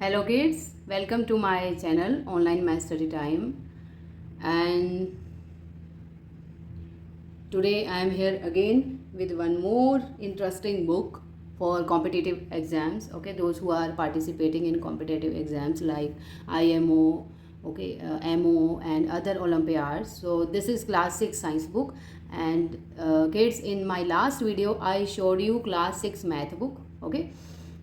Hello kids, welcome to my channel Online Math Study Time, and today I am here again with one more interesting book for competitive exams. Okay, those who are participating in competitive exams like IMO, MO and other Olympiads. So this is class 6 science book, and kids, in my last video I showed you class 6 math book. Okay,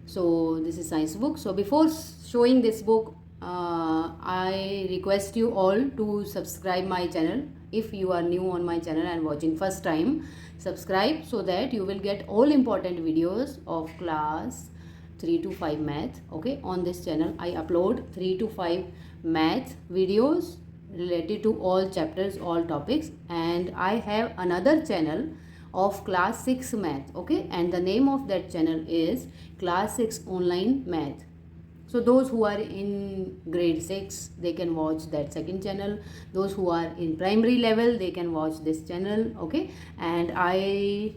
so this is science book. So before showing this book, I request you all to subscribe my channel. If you are new on my channel and watching first time, subscribe so that you will get all important videos of class 3 to 5 math. Okay, on this channel I upload 3 to 5 math videos related to all chapters, all topics, and I have another channel of class 6 math. Okay, and the name of that channel is class 6 online math. So those who are in grade 6, they can watch that second channel. Those who are in primary level, they can watch this channel. Okay, and I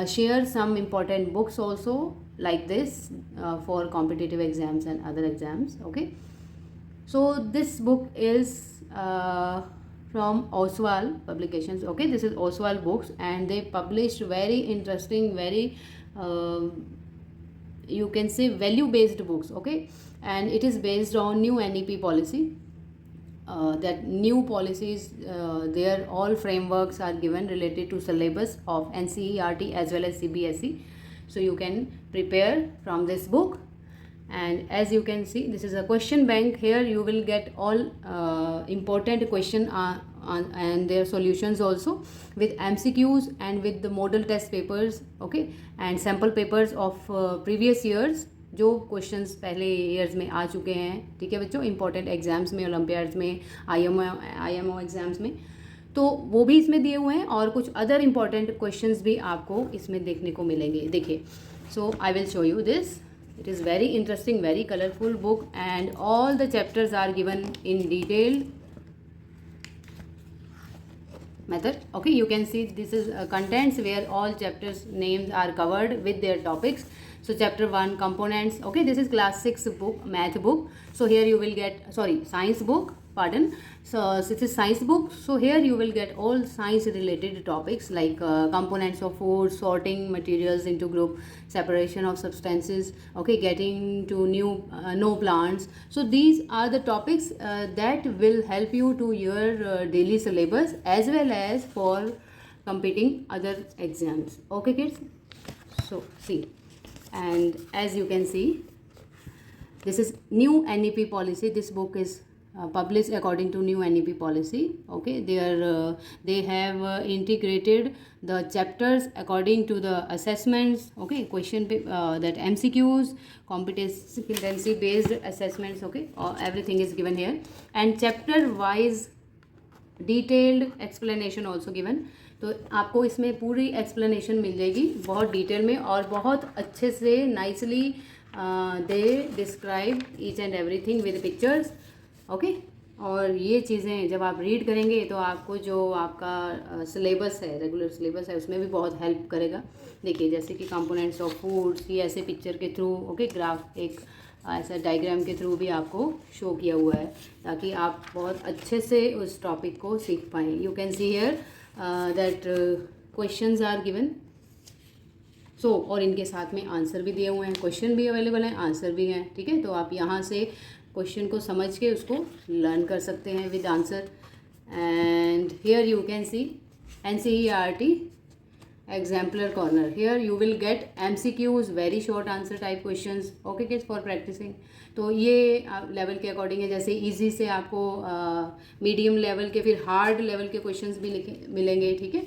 share some important books also like this for competitive exams and other exams. Okay, so this book is from Oswald Publications. Okay, this is Oswald Books, and they published very interesting, very you can say value based books. Okay, and it is based on new NEP policy. That new policies, their all frameworks are given related to syllabus of NCERT as well as CBSE. So you can prepare from this book, and as you can see, this is a question bank. Here you will get all important question and their solutions also, with MCQs and with the model test papers. Okay, and sample papers of previous years, जो questions पहले years में आ चुके हैं. ठीक है बच्चों, important exams में, Olympiads में, IMO एग्जाम्स में, तो वो भी इसमें दिए हुए हैं, और कुछ अदर इंपॉर्टेंट क्वेश्चंस भी आपको इसमें देखने को मिलेंगे. देखिए, so I will show you this. It is very interesting, very colorful book, and all the chapters are given in detailed method. Okay, you can see this is contents where all chapters names are covered with their topics. So chapter 1 components. Okay, this is class 6 book, math book. So here you will get, science book, pardon. So this is science book. So here you will get all science related topics like components of food, sorting materials into group, separation of substances. Okay, getting to new no plants. So these are the topics that will help you to your daily syllabus as well as for competing other exams. Okay kids, so see, and as you can see, this is new NEP policy. This book is published according to new NEP policy. Okay, they have integrated the chapters according to the assessments. Okay, question that MCQs, competency based assessments. Okay, everything is given here, and chapter wise detailed explanation also given. तो आपको इसमें पूरी explanation मिल जाएगी बहुत detail में, और बहुत अच्छे से nicely they describe each and everything with pictures. Okay, और ये चीज़ें जब आप रीड करेंगे तो आपको जो आपका सिलेबस है, रेगुलर सिलेबस है, उसमें भी बहुत हेल्प करेगा. देखिए, जैसे कि कंपोनेंट्स ऑफ फूड्स, ये ऐसे पिक्चर के थ्रू, ओके, ग्राफ एक ऐसा डायग्राम के थ्रू भी आपको शो किया हुआ है, ताकि आप बहुत अच्छे से उस टॉपिक को सीख पाएँ. You can see here that questions are given. So और इनके साथ में आंसर भी दिए हुए हैं, क्वेश्चन भी अवेलेबल हैं, आंसर भी हैं. ठीक है, तो आप यहाँ से क्वेश्चन को समझ के उसको लर्न कर सकते हैं with answer. And here you can C NCERT exemplar corner. Here you will get MCQs, very short answer type questions. Okay kids, for practicing. तो ये लेवल के अकॉर्डिंग है, जैसे इजी से आपको मीडियम लेवल के, फिर हार्ड लेवल के क्वेश्चंस भी मिलेंगे. ठीक है,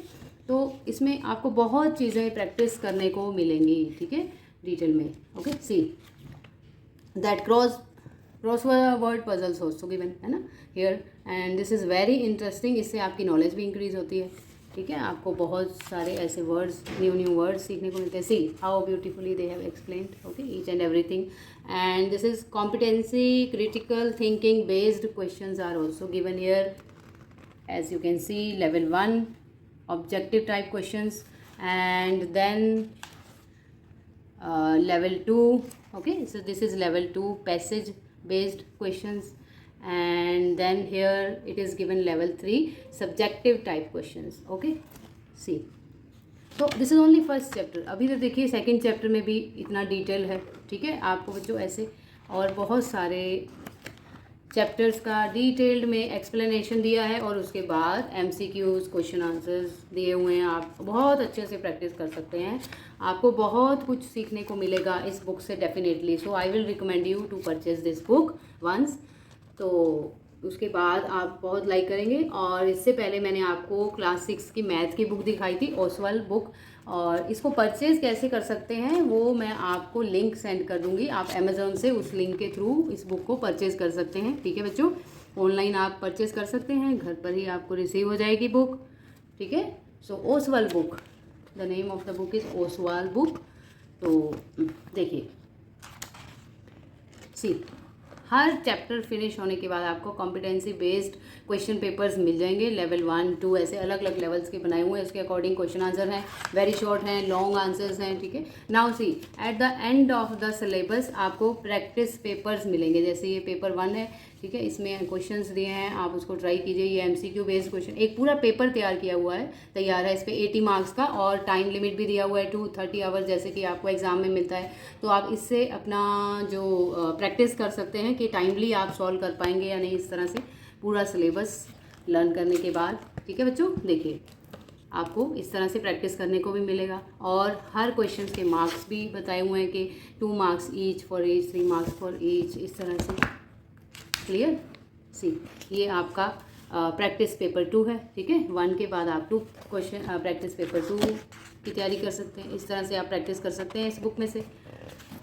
तो इसमें आपको बहुत चीज़ें प्रैक्टिस करने को मिलेंगी. ठीक है, डिटेल में. Okay, see that crossword puzzles also given है ना here, and this is very interesting. इससे आपकी नॉलेज भी इंक्रीज होती है. ठीक है, आपको बहुत सारे ऐसे वर्ड्स, न्यू वर्ड्स सीखने को मिलते हैं. See how beautifully they have explained. Okay, each and everything. And this is competency critical thinking based questions are also given here. As you can see, level 1 objective type questions, and then level 2 Okay, so this is level 2 passage based questions, and then here it is given level 3 subjective type questions. Okay, see, तो this is only first chapter. अभी तो देखिए second chapter में भी इतना detail है. ठीक है, आपको बच्चों ऐसे और बहुत सारे चैप्टर्स का डिटेल्ड में एक्सप्लेनेशन दिया है, और उसके बाद MCQs क्वेश्चन आंसर्स दिए हुए हैं. आप बहुत अच्छे से प्रैक्टिस कर सकते हैं. आपको बहुत कुछ सीखने को मिलेगा इस बुक से definitely. So I will recommend you to purchase this book once. तो उसके बाद आप बहुत लाइक करेंगे. और इससे पहले मैंने आपको क्लास 6 की मैथ की बुक दिखाई थी, ओसवाल बुक, और इसको परचेज़ कैसे कर सकते हैं वो मैं आपको लिंक सेंड कर दूंगी. आप अमेज़ॉन से उस लिंक के थ्रू इस बुक को परचेज़ कर सकते हैं. ठीक है बच्चों, ऑनलाइन आप परचेज़ कर सकते हैं, घर पर ही आपको रिसीव हो जाएगी बुक. ठीक है, so Oswal book, the name of the book is Oswal book. तो देखिए, सी, हर चैप्टर फिनिश होने के बाद आपको कॉम्पिटेंसी बेस्ड क्वेश्चन पेपर्स मिल जाएंगे. लेवल 1, 2 ऐसे अलग अलग लेवल्स के बनाए हुए हैं. उसके अकॉर्डिंग क्वेश्चन आंसर हैं, वेरी शॉर्ट हैं, लॉन्ग आंसर्स हैं. ठीक है, now see, at the end of the syllabus आपको प्रैक्टिस पेपर्स मिलेंगे. जैसे ये पेपर 1 है, ठीक है, इसमें क्वेश्चंस दिए हैं, आप उसको ट्राई कीजिए. ये MCQ बेस्ड क्वेश्चन, एक पूरा पेपर तैयार किया हुआ है, तैयार है. इस पर 80 मार्क्स का, और टाइम लिमिट भी दिया हुआ है 230 आवर्स, जैसे कि आपको एग्जाम में मिलता है. तो आप इससे अपना जो प्रैक्टिस कर सकते हैं कि टाइमली आप सॉल्व कर पाएंगे या नहीं, इस तरह से पूरा सिलेबस लर्न करने के बाद. ठीक है बच्चों, देखिए आपको इस तरह से प्रैक्टिस करने को भी मिलेगा. और हर क्वेश्चन के मार्क्स भी बताए हुए हैं कि 2 marks each for each, 3 marks for each, इस तरह से. क्लियर, सी, ये आपका प्रैक्टिस पेपर 2 है. ठीक है, 1 के बाद आप 2 क्वेश्चन प्रैक्टिस पेपर 2 की तैयारी कर सकते हैं. इस तरह से आप प्रैक्टिस कर सकते हैं इस बुक में से.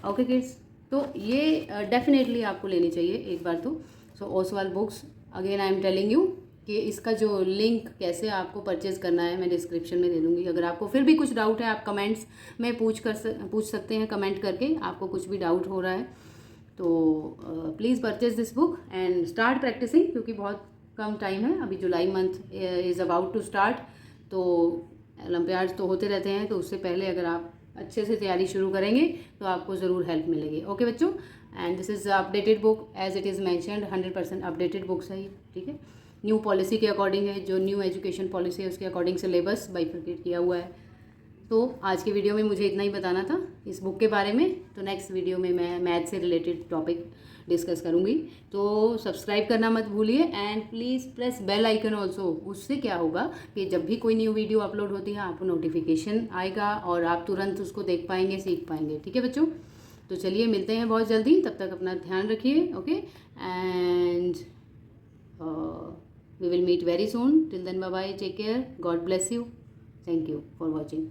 ओके किड्स, तो ये डेफिनेटली आपको लेनी चाहिए एक बार तो. So Oswal books, again I am telling you कि इसका जो लिंक कैसे आपको परचेज़ करना है मैं डिस्क्रिप्शन में दे दूँगी. अगर आपको फिर भी कुछ डाउट है, आप कमेंट्स में पूछ सकते हैं. कमेंट करके आपको कुछ भी डाउट हो रहा है तो please purchase this book and start practicing, क्योंकि बहुत कम टाइम है. अभी July month is about to start. तो ओलंपियाड्स तो होते रहते हैं, तो उससे पहले अगर आप अच्छे से तैयारी शुरू करेंगे तो आपको ज़रूर हेल्प मिलेगी. ओके बच्चों, and this is updated book as it is mentioned, 100% updated books है ये. ठीक है, न्यू पॉलिसी के अकॉर्डिंग है, जो न्यू एजुकेशन पॉलिसी है उसके अकॉर्डिंग सिलेबस बाइफरकेट किया हुआ है. तो आज के वीडियो में मुझे इतना ही बताना था इस बुक के बारे में. तो नेक्स्ट वीडियो में मैं मैथ से रिलेटेड टॉपिक डिस्कस करूँगी. तो सब्सक्राइब करना मत भूलिए, and please press bell icon also. उससे क्या होगा कि जब भी कोई न्यू वीडियो अपलोड होती है आपको नोटिफिकेशन आएगा और आप तुरंत उसको देख पाएंगे, सीख पाएंगे. ठीक है बच्चों, तो चलिए मिलते हैं बहुत जल्दी. तब तक अपना ध्यान रखिए. Okay, and we will meet very soon. Till then bye bye, take care, God bless you. Thank you for watching.